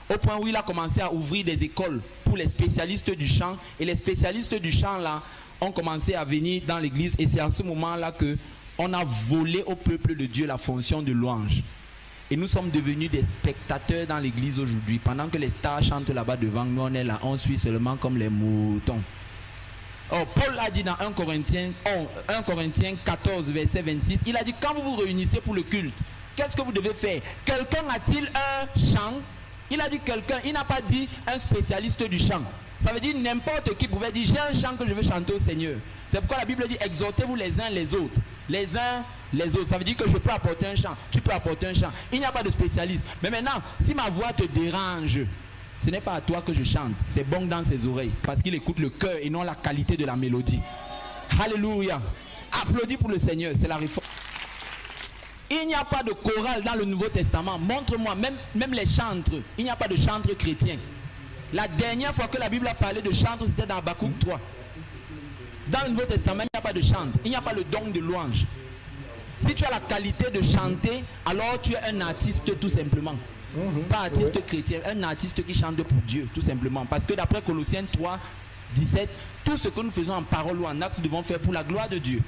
Speaker 10: Au point où il a commencé à ouvrir des écoles pour les spécialistes du chant. Et les spécialistes du chant, là, ont commencé à venir dans l'église. Et c'est à ce moment-là qu'on a volé au peuple de Dieu la fonction de louange. Et nous sommes devenus des spectateurs dans l'église aujourd'hui. Pendant que les stars chantent là-bas devant nous, on est là, on suit seulement comme les moutons. Oh, Paul a dit dans 1 Corinthiens 14, verset 26, il a dit, quand vous vous réunissez pour le culte, qu'est-ce que vous devez faire? Quelqu'un a-t-il un chant? Il a dit quelqu'un, il n'a pas dit un spécialiste du chant. Ça veut dire n'importe qui pouvait dire, j'ai un chant que je veux chanter au Seigneur. C'est pourquoi la Bible dit, exhortez-vous les uns les autres. Les uns les autres. Ça veut dire que je peux apporter un chant, tu peux apporter un chant. Il n'y a pas de spécialiste. Mais maintenant, si ma voix te dérange, ce n'est pas à toi que je chante, c'est bon dans ses oreilles, parce qu'il écoute le cœur et non la qualité de la mélodie. Alléluia. Applaudis pour le Seigneur, c'est la réforme. Il n'y a pas de chorale dans le Nouveau Testament. Montre-moi, même les chantres, il n'y a pas de chantres chrétiens. La dernière fois que la Bible a parlé de chantres, c'était dans Habakkuk 3. Dans le Nouveau Testament, il n'y a pas de chante, il n'y a pas le don de louange. Si tu as la qualité de chanter, alors tu es un artiste tout simplement. Pas artiste chrétien, un artiste qui chante pour Dieu tout simplement. Parce que d'après Colossiens 3, 17, tout ce que nous faisons en parole ou en acte, nous devons faire pour la gloire de Dieu.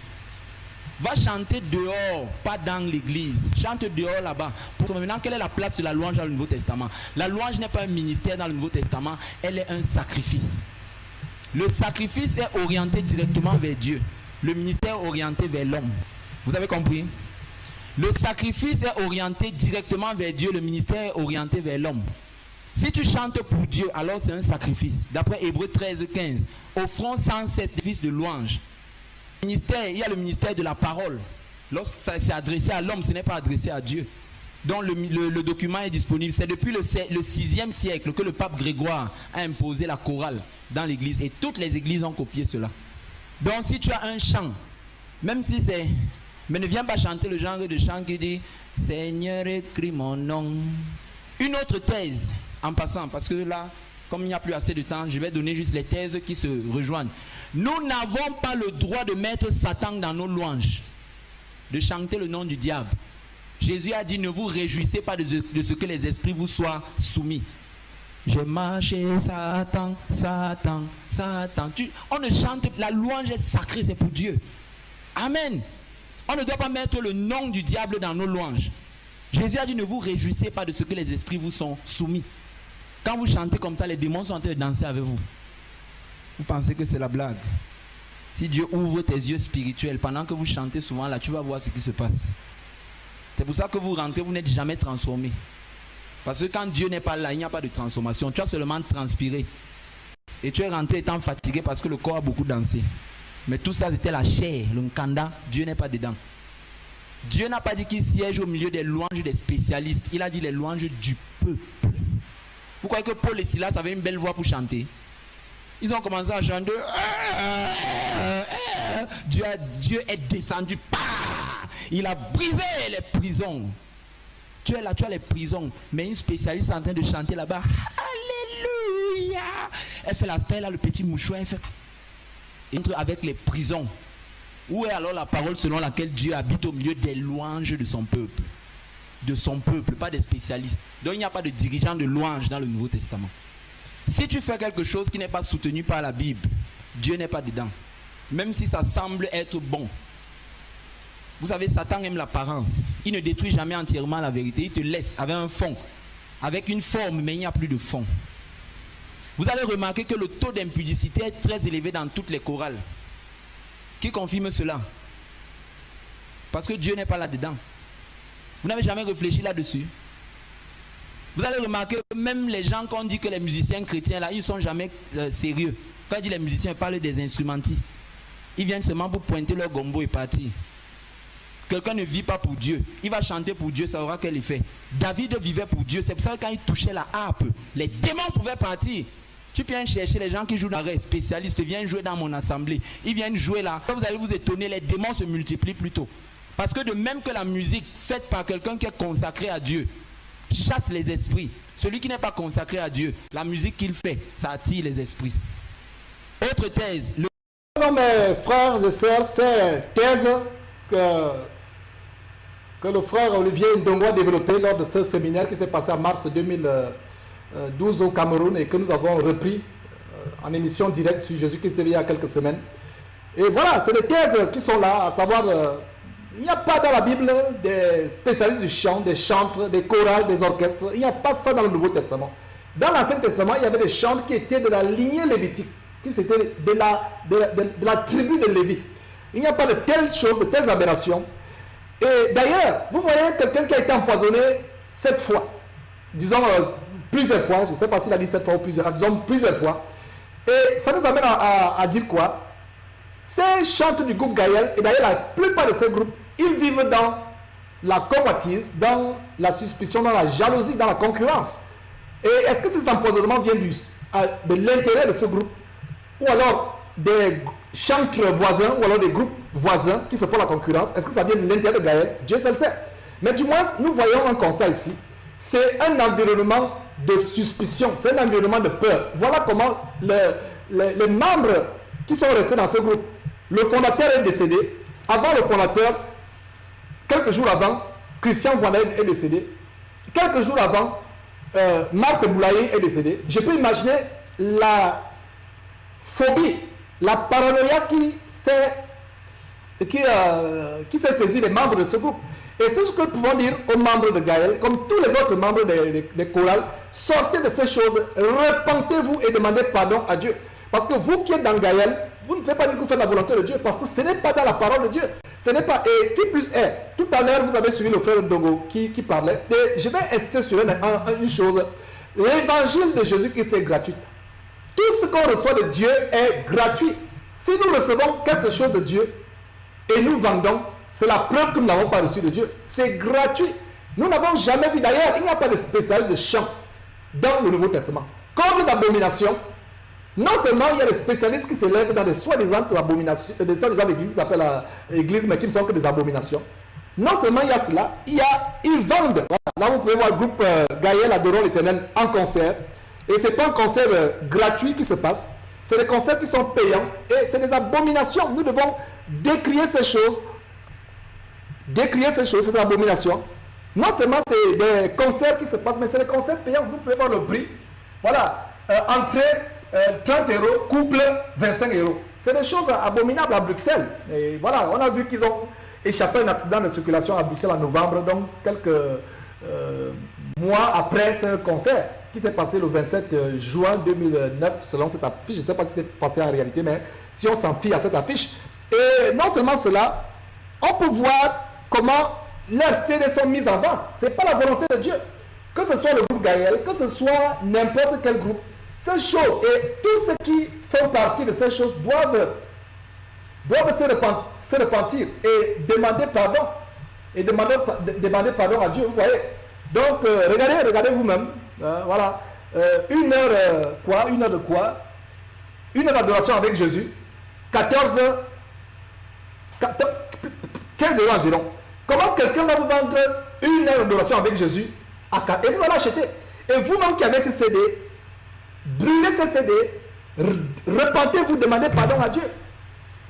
Speaker 10: Va chanter dehors, pas dans l'église. Chante dehors là-bas. Maintenant, quelle est la place de la louange dans le Nouveau Testament? La louange n'est pas un ministère dans le Nouveau Testament, elle est un sacrifice. Le sacrifice est orienté directement vers Dieu. Le ministère est orienté vers l'homme. Vous avez compris? Le sacrifice est orienté directement vers Dieu. Le ministère est orienté vers l'homme. Si tu chantes pour Dieu, alors c'est un sacrifice. D'après Hébreux 13, 15. Offrons sans cesse des fils de louange. Ministère, il y a le ministère de la parole. Lorsque c'est adressé à l'homme, ce n'est pas adressé à Dieu. Donc le document est disponible. C'est depuis le 6e siècle que le pape Grégoire a imposé la chorale dans l'église. Et toutes les églises ont copié cela. Donc si tu as un chant, même si c'est... Mais ne viens pas chanter le genre de chant qui dit « Seigneur, écris mon nom ». Une autre thèse, en passant, parce que là, comme il n'y a plus assez de temps, je vais donner juste les thèses qui se rejoignent. Nous n'avons pas le droit de mettre Satan dans nos louanges, de chanter le nom du diable. Jésus a dit, ne vous réjouissez pas de ce que les esprits vous soient soumis. Je marche Satan, Satan, Satan. On ne chante, la louange est sacrée, c'est pour Dieu. Amen. On ne doit pas mettre le nom du diable dans nos louanges. Jésus a dit, ne vous réjouissez pas de ce que les esprits vous sont soumis. Quand vous chantez comme ça, les démons sont en train de danser avec vous. Vous pensez que c'est la blague? Si Dieu ouvre tes yeux spirituels, pendant que vous chantez souvent là, tu vas voir ce qui se passe. C'est pour ça que vous rentrez, vous n'êtes jamais transformé. Parce que quand Dieu n'est pas là, il n'y a pas de transformation. Tu as seulement transpiré. Et tu es rentré étant fatigué parce que le corps a beaucoup dansé. Mais tout ça, c'était la chair, le nkanda. Dieu n'est pas dedans. Dieu n'a pas dit qu'il siège au milieu des louanges des spécialistes. Il a dit les louanges du peuple. Vous croyez que Paul et Silas avaient une belle voix pour chanter? Ils ont commencé à chanter. Dieu est descendu. Il a brisé les prisons. Tu es là, tu as les prisons. Mais une spécialiste est en train de chanter là-bas. Alléluia. Elle fait la stèle là, le petit mouchoir. Elle fait... entre avec les prisons. Où est alors la parole selon laquelle Dieu habite au milieu des louanges de son peuple? De son peuple, pas des spécialistes. Donc il n'y a pas de dirigeant de louange dans le Nouveau Testament. Si tu fais quelque chose qui n'est pas soutenu par la Bible, Dieu n'est pas dedans. Même si ça semble être bon. Vous savez, Satan aime l'apparence. Il ne détruit jamais entièrement la vérité. Il te laisse avec un fond, avec une forme, mais il n'y a plus de fond. Vous allez remarquer que le taux d'impudicité est très élevé dans toutes les chorales. Qui confirme cela? Parce que Dieu n'est pas là-dedans. Vous n'avez jamais réfléchi là-dessus? Vous allez remarquer que même les gens qu'on dit que les musiciens chrétiens, là, ils ne sont jamais sérieux. Quand il dit les musiciens, ils parlent des instrumentistes. Ils viennent seulement pour pointer leur gombo et partir. Quelqu'un ne vit pas pour Dieu. Il va chanter pour Dieu, ça aura quel effet? David vivait pour Dieu. C'est pour ça que quand il touchait la harpe, les démons pouvaient partir. Tu viens chercher les gens qui jouent dans les spécialistes, viennent jouer dans mon assemblée. Ils viennent jouer là. Vous allez vous étonner, les démons se multiplient plutôt. Parce que de même que la musique faite par quelqu'un qui est consacré à Dieu chasse les esprits, celui qui n'est pas consacré à Dieu, la musique qu'il fait, ça attire les esprits. Autre thèse.
Speaker 1: Non, mes frères et sœurs, c'est thèse que le frère Olivier Ndongo a développé lors de ce séminaire qui s'est passé en mars 2012 au Cameroun et que nous avons repris en émission directe sur Jésus-Christ il y a quelques semaines. Et voilà, c'est les thèses qui sont là, à savoir, il n'y a pas dans la Bible des spécialistes du chant, des chantres, des chorales, des orchestres. Il n'y a pas ça dans le Nouveau Testament. Dans l'Ancien Testament, il y avait des chantres qui étaient de la lignée lévitique, qui étaient de la tribu de Lévi. Il n'y a pas de telles choses, de telles aberrations. Et d'ailleurs, vous voyez quelqu'un qui a été empoisonné 7 fois. Disons plusieurs fois, je ne sais pas s'il a dit 7 fois ou plusieurs, disons plusieurs fois. Et ça nous amène à dire quoi? Ces chantres du groupe Gaël, et d'ailleurs la plupart de ces groupes, ils vivent dans la convoitise, dans la suspicion, dans la jalousie, dans la concurrence. Et est-ce que ces empoisonnements viennent de l'intérêt de ce groupe? Ou alors des chantres voisins, ou alors des groupes voisins qui se font la concurrence? Est-ce que ça vient de l'intérêt de Gaël? Dieu seul sait. Mais du moins, nous voyons un constat ici. C'est un environnement de suspicion, c'est un environnement de peur. Voilà comment les membres qui sont restés dans ce groupe, le fondateur est décédé. Avant le fondateur, quelques jours avant, Christian Voinel est décédé. Quelques jours avant, Marc Boulaye est décédé. Je peux imaginer phobie, la paranoïa qui s'est saisi des membres de ce groupe. Et c'est ce que nous pouvons dire aux membres de Gaël, comme tous les autres membres des chorales, sortez de ces choses, repentez-vous et demandez pardon à Dieu. Parce que vous qui êtes dans Gaël, vous ne pouvez pas dire que vous faites la volonté de Dieu, parce que ce n'est pas dans la parole de Dieu. Ce n'est pas, et qui plus est, tout à l'heure vous avez suivi le frère Dogo qui parlait, et je vais insister sur une chose, l'évangile de Jésus-Christ est gratuit. Tout ce qu'on reçoit de Dieu est gratuit. Si nous recevons quelque chose de Dieu et nous vendons, c'est la preuve que nous n'avons pas reçu de Dieu. C'est gratuit. Nous n'avons jamais vu, d'ailleurs, il n'y a pas de spécialiste de chant dans le Nouveau Testament. Comme d'abomination, non seulement il y a des spécialistes qui s'élèvent dans des soi-disant abominations, des soi-disant églises qui s'appellent l'église, mais qui ne sont que des abominations. Non seulement il y a cela, ils vendent. Voilà, là vous pouvez voir le groupe Gaël Adorons l'Éternel en concert. Et ce n'est pas un concert gratuit qui se passe. C'est des concerts qui sont payants. Et c'est des abominations. Nous devons décrier ces choses. Décrier ces choses, c'est une abomination. Non seulement c'est des concerts qui se passent, mais c'est des concerts payants. Vous pouvez voir le prix. Voilà. Entrée, 30 euros. Couple, 25 euros. C'est des choses abominables à Bruxelles. Et voilà, on a vu qu'ils ont échappé à un accident de circulation à Bruxelles en novembre. Donc, quelques mois après ce concert qui s'est passé le 27 juin 2009, selon cette affiche. Je ne sais pas si c'est passé en réalité, mais si on s'en fie à cette affiche. Et non seulement cela, on peut voir comment leurs CD sont mis en vente. Ce n'est pas la volonté de Dieu. Que ce soit le groupe Gaël, que ce soit n'importe quel groupe, ces choses et tous ceux qui font partie de ces choses doivent se repentir et demander pardon. Et demander pardon à Dieu, vous voyez. Donc, regardez vous-même. Voilà. Une heure de quoi? Une heure d'adoration avec Jésus. 15 euros environ. Comment quelqu'un va vous vendre une heure d'adoration avec Jésus et vous allez acheter? Et vous-même qui avez ces CD, brûlez ces CD, repentez-vous, demandez pardon à Dieu.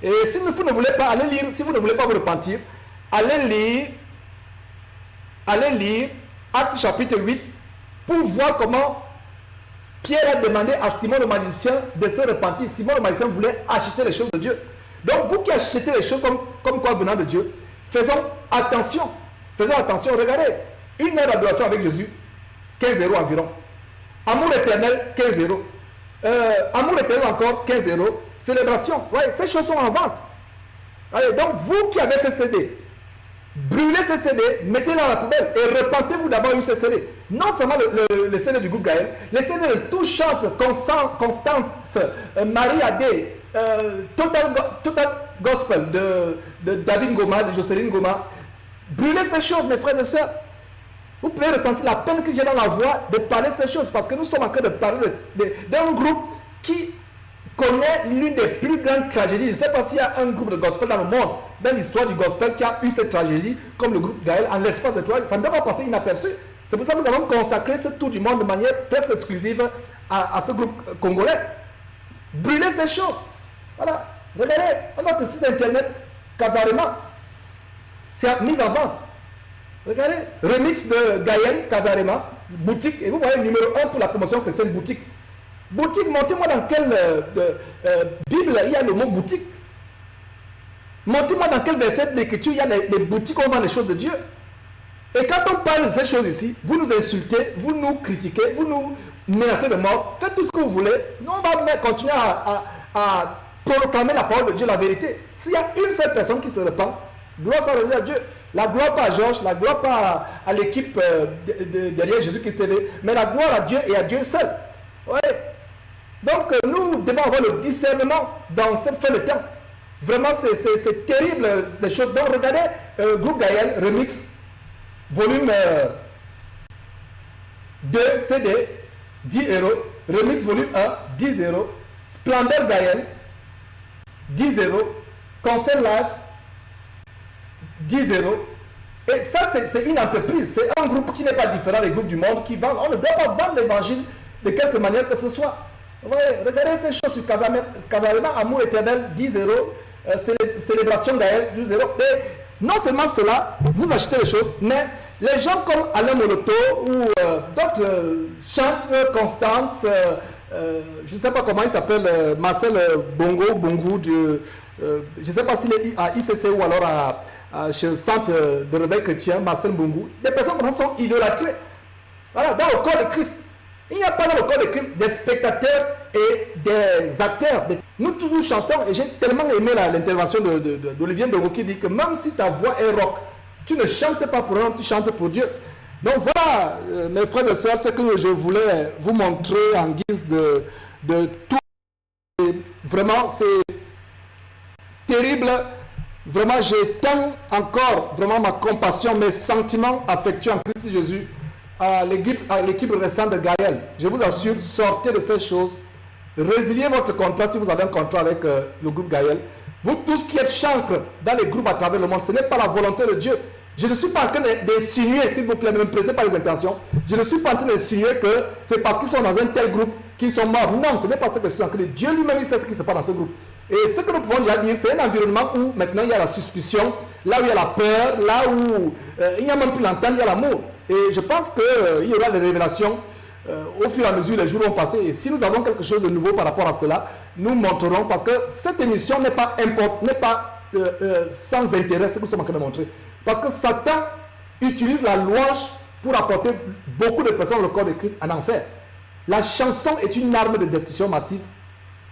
Speaker 1: Et si vous ne voulez pas aller lire, si vous ne voulez pas vous repentir, allez lire Actes chapitre 8 pour voir comment Pierre a demandé à Simon le magicien de se repentir. Simon le magicien voulait acheter les choses de Dieu. Donc vous qui achetez les choses comme quoi venant de Dieu, faisons attention. Faisons attention. Regardez, une heure d'adoration avec Jésus, 15 euros environ. Amour éternel, 15 euros. Amour éternel encore, 15 euros. Célébration. Ouais, ces choses sont en vente. Allez, donc vous qui avez ces CD, brûlez ces CD, mettez-les dans la poubelle et repentez-vous d'avoir eu ces CD. Non seulement les CD du groupe Gaël, les CD de Tout Chante, Constance, Marie Adé, Total Gospel de David Ngoma, de Jocelyne Ngoma. Brûlez ces choses, mes frères et sœurs. Vous pouvez ressentir la peine que j'ai dans la voix de parler ces choses parce que nous sommes en train de parler d'un groupe qui connaît l'une des plus grandes tragédies. Je ne sais pas s'il y a un groupe de gospel dans le monde, dans l'histoire du gospel, qui a eu cette tragédie comme le groupe Gaël en l'espace de 3 ans. Ça ne doit pas passer inaperçu. C'est pour ça que nous avons consacré ce tour du monde de manière presque exclusive à ce groupe congolais. Brûlez ces choses. Voilà. Regardez, notre site internet, Casarema, c'est mis en vente. Regardez, remix de Gaël, Casarema, boutique. Et vous voyez, numéro 1 pour la promotion chrétienne, boutique. Boutique, montez-moi dans quelle Bible il y a le mot boutique. Montrez-moi dans quel verset de l'écriture il y a les boutiques où on vend les choses de Dieu. Et quand on parle de ces choses ici, vous nous insultez, vous nous critiquez, vous nous menacez de mort. Faites tout ce que vous voulez. Nous, on va continuer à proclamer la parole de Dieu, la vérité. S'il y a une seule personne qui se repent, gloire soit rendue à Dieu. La gloire pas à Georges, la gloire pas à l'équipe derrière Jésus-Christ TV, mais la gloire à Dieu et à Dieu seul. Ouais. Donc nous devons avoir le discernement dans cette fin de temps. Vraiment, c'est terrible les choses. Donc regardez, groupe Gaël, remix, volume 2, CD, 10 euros. Remix volume 1, 10 euros. Splendeur Gaël, 10 euros. Concert live, 10 euros. Et ça, c'est une entreprise. C'est un groupe qui n'est pas différent des groupes du monde qui vendent. On ne doit pas vendre l'évangile de quelque manière que ce soit. Ouais, regardez ces choses sur Casarema, Amour éternel, 10 euros. Célébration Gaël, 12 euros. Et non seulement cela, vous achetez les choses, mais les gens comme Alain Moloto ou d'autres chantres, Constance, je ne sais pas comment il s'appelle, Marcel Bongo, je ne sais pas s'il est à ICC ou alors chez le centre de réveil chrétien, Marcel Bongo. Des personnes qui sont idolâtrées. Voilà, dans le corps de Christ. Il n'y a pas dans le corps de Christ des spectateurs et des acteurs. Nous tous nous chantons, et j'ai tellement aimé l'intervention d'Olivier Ndogo qui dit que même si ta voix est rock, tu ne chantes pas pour un, tu chantes pour Dieu. Donc voilà, mes frères et sœurs, ce que je voulais vous montrer en guise de tout. Et vraiment, c'est terrible. Vraiment, j'étends encore vraiment ma compassion, mes sentiments affectueux en Christ Jésus à l'équipe restante de Gaël. Je vous assure, sortez de ces choses. Résiliez votre contrat si vous avez un contrat avec le groupe Gaël. Vous tous qui êtes chancres dans les groupes à travers le monde, ce n'est pas la volonté de Dieu. Je ne suis pas en train d'insinuer, s'il vous plaît, ne me prêtez pas les intentions. Je ne suis pas en train d'insinuer que c'est parce qu'ils sont dans un tel groupe qu'ils sont morts. Non, ce n'est pas ce que je suis en train de dire. Dieu lui-même, il sait ce qui se passe dans ce groupe. Et ce que nous pouvons déjà dire, c'est un environnement où maintenant il y a la suspicion, là où il y a la peur, là où il n'y a même plus l'entente, il y a l'amour. Et je pense qu'il y aura des révélations au fur et à mesure les jours vont passer. Et si nous avons quelque chose de nouveau par rapport à cela, nous montrerons, parce que cette émission n'est pas sans intérêt, ce que nous sommes en train de montrer. Parce que Satan utilise la louange pour apporter beaucoup de personnes dans le corps de Christ en enfer. La chanson est une arme de destruction massive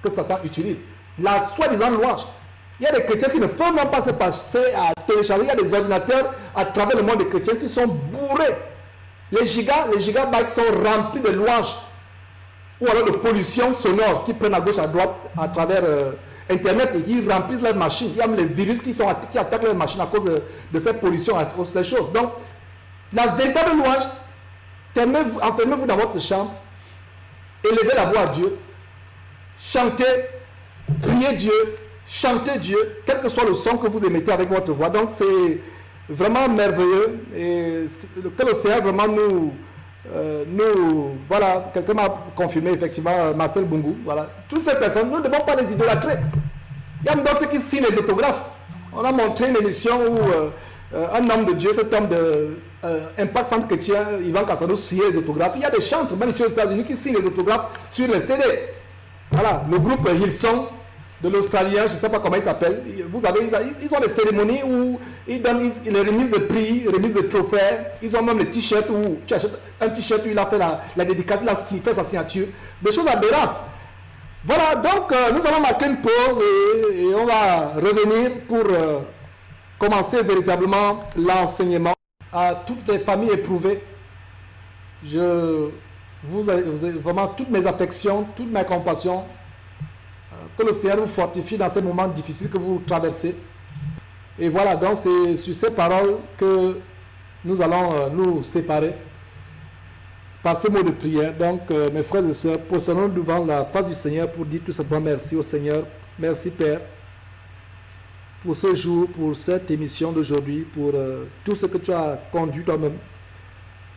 Speaker 1: que Satan utilise. La soi-disant louange. Il y a des chrétiens qui ne peuvent même pas se passer à télécharger. Il y a des ordinateurs à travers le monde des chrétiens qui sont bourrés. Les gigabytes sont remplis de louanges ou alors de pollution sonore qui prennent à gauche à droite à travers Internet et qui remplissent leurs machines. Il y a même les virus qui attaquent leurs machines à cause de cette pollution, à cause de ces choses. Donc, la véritable louange, enfermez-vous dans votre chambre, élevez la voix à Dieu, chantez, priez Dieu, chantez Dieu, quel que soit le son que vous émettez avec votre voix. Donc, c'est vraiment merveilleux et que le Seigneur vraiment nous voilà, quelqu'un m'a confirmé effectivement, Marcel Bungu, voilà, toutes ces personnes, nous ne devons pas les idolâtrer. Il y a d'autres qui signent les autographes. On a montré une émission où un homme de Dieu, cet homme de Impact Centre Chrétien, Ivan Kassano, signait les autographes. Il y a des chantres, même ici aux États-Unis, qui signent les autographes sur les CD. Voilà, le groupe Hillsong de l'Australien, je ne sais pas comment il s'appelle. Vous avez, ils ont des cérémonies où ils donnent les remises de prix, remises de trophées. Ils ont même les t-shirts où tu achètes un t-shirt où il a fait la dédicace, il a fait sa signature. Des choses aberrantes. Voilà, donc nous allons marquer une pause et on va revenir pour commencer véritablement l'enseignement à toutes les familles éprouvées. Vous avez vraiment toutes mes affections, toute ma compassion. Que le Seigneur vous fortifie dans ces moments difficiles que vous traversez. Et voilà, donc c'est sur ces paroles que nous allons nous séparer par ces mots de prière. Donc, mes frères et sœurs, posons-nous devant la face du Seigneur pour dire tout simplement merci au Seigneur. Merci Père pour ce jour, pour cette émission d'aujourd'hui, pour tout ce que tu as conduit toi-même.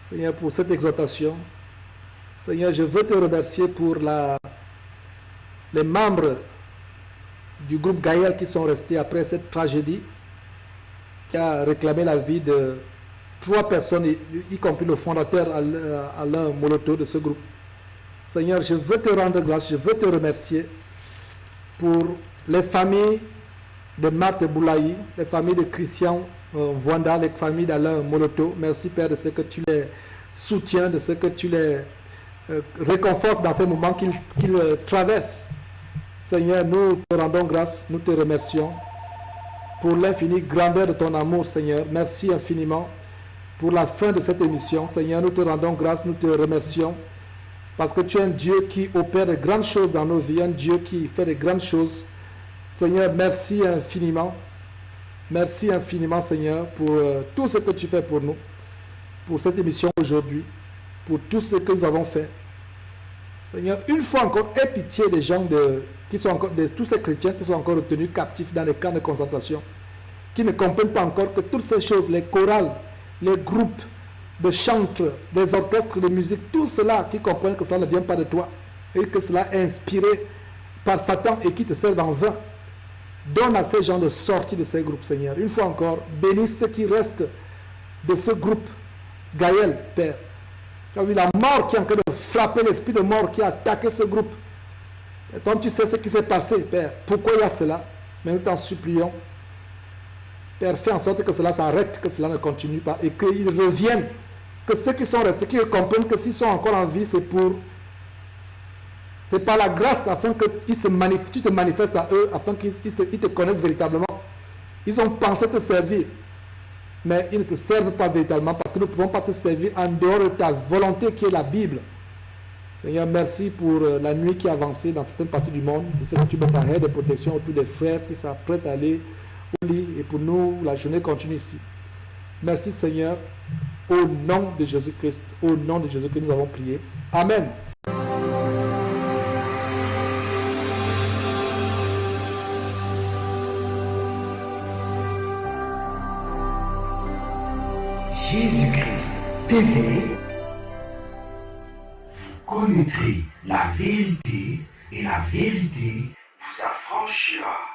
Speaker 1: Seigneur, pour cette exhortation. Seigneur, je veux te remercier pour les membres du groupe Gaël qui sont restés après cette tragédie qui a réclamé la vie de 3 personnes, y compris le fondateur Alain Moloto de ce groupe. Seigneur, je veux te rendre grâce, je veux te remercier pour les familles de Marthe Boulaï, les familles de Christian Voanda, les familles d'Alain Moloto. Merci Père de ce que tu les soutiens, de ce que tu les réconfortes dans ces moments qu'ils traversent. Seigneur, nous te rendons grâce, nous te remercions pour l'infinie grandeur de ton amour, Seigneur. Merci infiniment pour la fin de cette émission. Seigneur, nous te rendons grâce, nous te remercions parce que tu es un Dieu qui opère de grandes choses dans nos vies, un Dieu qui fait de grandes choses. Seigneur, merci infiniment. Merci infiniment, Seigneur, pour tout ce que tu fais pour nous, pour cette émission aujourd'hui, pour tout ce que nous avons fait. Seigneur, une fois encore, aie pitié des gens qui sont encore, de tous ces chrétiens qui sont encore retenus captifs dans les camps de concentration, qui ne comprennent pas encore que toutes ces choses, les chorales, les groupes de chantres, les orchestres de musique, tout cela, qui comprennent que cela ne vient pas de toi et que cela est inspiré par Satan et qui te sert en vain. Donne à ces gens de sortir de ces groupes, Seigneur. Une fois encore, bénis ceux qui restent de ce groupe Gaël, Père. Tu as vu la mort qui est en train de frapper l'esprit de mort qui a attaqué ce groupe. Et comme tu sais ce qui s'est passé, Père, pourquoi il y a cela? Mais nous t'en supplions. Père, fais en sorte que cela s'arrête, que cela ne continue pas et qu'ils reviennent. Que ceux qui sont restés, qu'ils comprennent que s'ils sont encore en vie, c'est par la grâce afin que tu te manifestes à eux, afin qu'ils te connaissent véritablement. Ils ont pensé te servir, mais ils ne te servent pas véritablement parce que nous ne pouvons pas te servir en dehors de ta volonté qui est la Bible. Seigneur, merci pour la nuit qui a avancé dans certaines parties du monde. Je sais que tu mets ta aide de protection autour des frères qui s'apprêtent à aller au lit. Et pour nous, la journée continue ici. Merci Seigneur, au nom de Jésus-Christ, au nom de Jésus que nous avons prié. Amen.
Speaker 11: Jésus-Christ TV, vous connaîtrez la vérité et la vérité vous affranchira.